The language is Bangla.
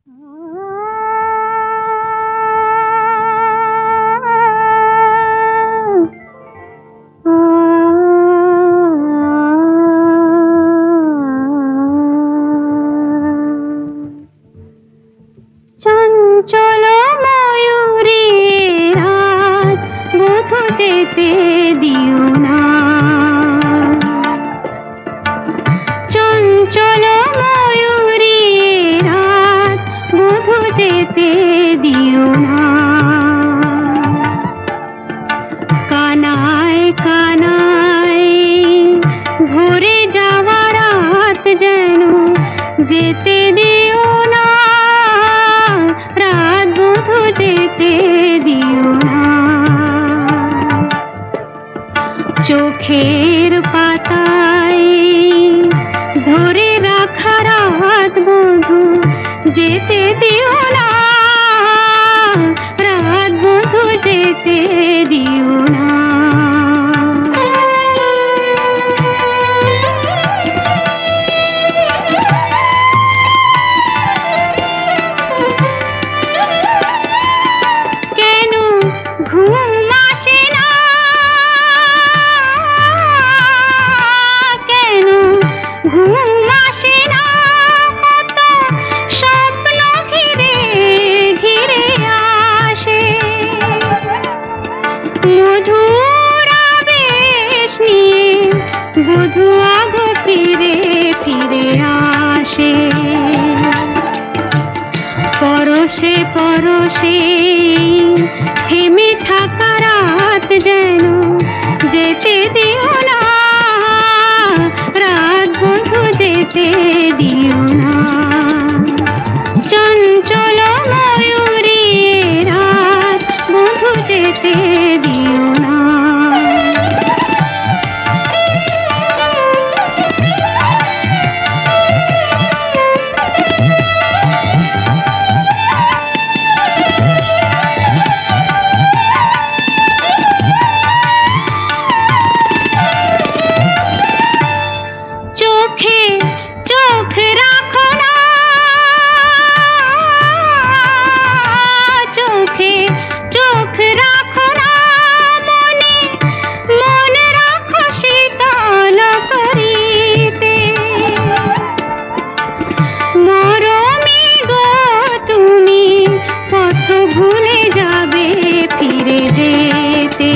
চঞ্চল ময়ূরী রাত বধূ যেতে দিও না, চঞ্চল ময়ূরী রাত বধূ যেতে দিও না। কানায় কানায় ভরে যাওয়া রাত যেন যেতে দিও না, রাত বধূ যেতে দিও না। চোখের পাতায় ধরে রাখা রাত বধূ যেতে দিও না, রাত বধূ যেতে দিও না। কেন ঘুম আসে না, কেন ঘুম আসে না, কত স্বপ্ন ঘিরে ঘিরে আসে। মধুর আবেশ নিয়ে বধূ আগো ফিরে ফিরে আসে। পরশে পরশে থেমে থাকা রাত যেন যেতে দিও না, রাত বধূ যেতে দিও না। চঞ্চল ময়ূরী রাত বধূ যেতে দিও না। চোখে চোখ রাখো না, চোখে চোখ রাখো না, মনে মন রাখো শীতল করিতে। মরমী গো তুমি পথ ভুলে যাবে ফিরে যেতে।